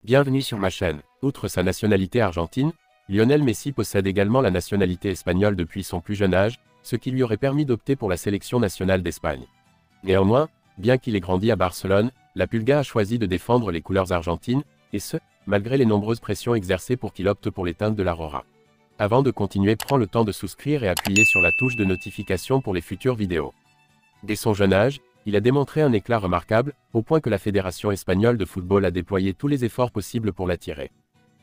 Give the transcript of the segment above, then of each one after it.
Bienvenue sur ma chaîne. Outre sa nationalité argentine, Lionel Messi possède également la nationalité espagnole depuis son plus jeune âge, ce qui lui aurait permis d'opter pour la sélection nationale d'Espagne. Néanmoins, bien qu'il ait grandi à Barcelone, la Pulga a choisi de défendre les couleurs argentines, et ce, malgré les nombreuses pressions exercées pour qu'il opte pour les teintes de la Roja. Avant de continuer, prends le temps de souscrire et appuyer sur la touche de notification pour les futures vidéos. Dès son jeune âge, il a démontré un éclat remarquable, au point que la Fédération espagnole de football a déployé tous les efforts possibles pour l'attirer.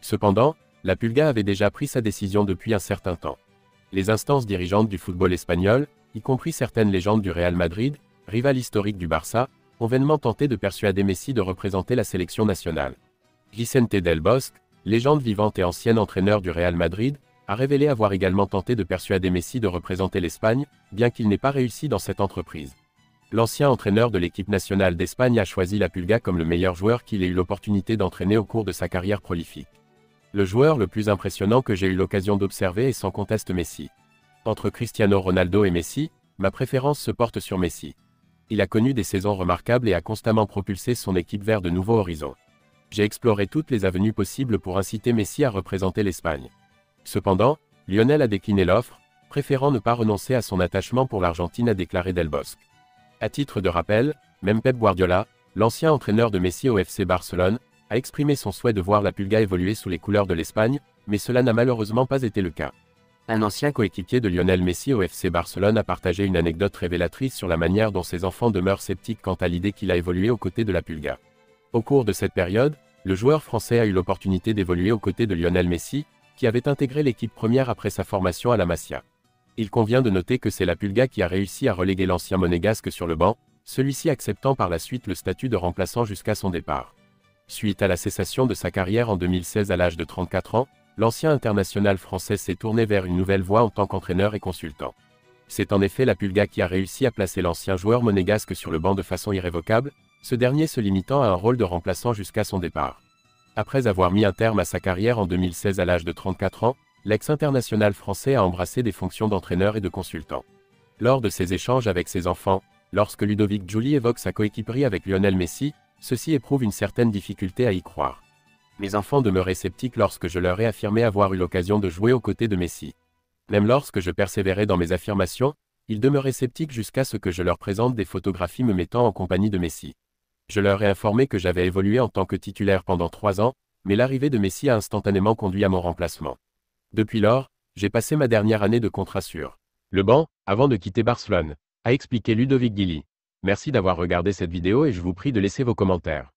Cependant, la Pulga avait déjà pris sa décision depuis un certain temps. Les instances dirigeantes du football espagnol, y compris certaines légendes du Real Madrid, rival historique du Barça, ont vainement tenté de persuader Messi de représenter la sélection nationale. Vicente del Bosque, légende vivante et ancien entraîneur du Real Madrid, a révélé avoir également tenté de persuader Messi de représenter l'Espagne, bien qu'il n'ait pas réussi dans cette entreprise. L'ancien entraîneur de l'équipe nationale d'Espagne a choisi la Pulga comme le meilleur joueur qu'il ait eu l'opportunité d'entraîner au cours de sa carrière prolifique. Le joueur le plus impressionnant que j'ai eu l'occasion d'observer est sans conteste Messi. Entre Cristiano Ronaldo et Messi, ma préférence se porte sur Messi. Il a connu des saisons remarquables et a constamment propulsé son équipe vers de nouveaux horizons. J'ai exploré toutes les avenues possibles pour inciter Messi à représenter l'Espagne. Cependant, Lionel a décliné l'offre, préférant ne pas renoncer à son attachement pour l'Argentine, a déclaré Del Bosque. À titre de rappel, même Pep Guardiola, l'ancien entraîneur de Messi au FC Barcelone, a exprimé son souhait de voir la Pulga évoluer sous les couleurs de l'Espagne, mais cela n'a malheureusement pas été le cas. Un ancien coéquipier de Lionel Messi au FC Barcelone a partagé une anecdote révélatrice sur la manière dont ses enfants demeurent sceptiques quant à l'idée qu'il a évolué aux côtés de la Pulga. Au cours de cette période, le joueur français a eu l'opportunité d'évoluer aux côtés de Lionel Messi, qui avait intégré l'équipe première après sa formation à la Masia. Il convient de noter que c'est la Pulga qui a réussi à reléguer l'ancien monégasque sur le banc, celui-ci acceptant par la suite le statut de remplaçant jusqu'à son départ. Suite à la cessation de sa carrière en 2016 à l'âge de 34 ans, l'ancien international français s'est tourné vers une nouvelle voie en tant qu'entraîneur et consultant. C'est en effet la Pulga qui a réussi à placer l'ancien joueur monégasque sur le banc de façon irrévocable, ce dernier se limitant à un rôle de remplaçant jusqu'à son départ. Après avoir mis un terme à sa carrière en 2016 à l'âge de 34 ans, l'ex-international français a embrassé des fonctions d'entraîneur et de consultant. Lors de ses échanges avec ses enfants, lorsque Ludovic Giuli évoque sa coéquiperie avec Lionel Messi, ceux-ci éprouvent une certaine difficulté à y croire. Mes enfants demeuraient sceptiques lorsque je leur ai affirmé avoir eu l'occasion de jouer aux côtés de Messi. Même lorsque je persévérais dans mes affirmations, ils demeuraient sceptiques jusqu'à ce que je leur présente des photographies me mettant en compagnie de Messi. Je leur ai informé que j'avais évolué en tant que titulaire pendant 3 ans, mais l'arrivée de Messi a instantanément conduit à mon remplacement. Depuis lors, j'ai passé ma dernière année de contrat sur le banc, avant de quitter Barcelone, a expliqué Ludovic Giuli. Merci d'avoir regardé cette vidéo et je vous prie de laisser vos commentaires.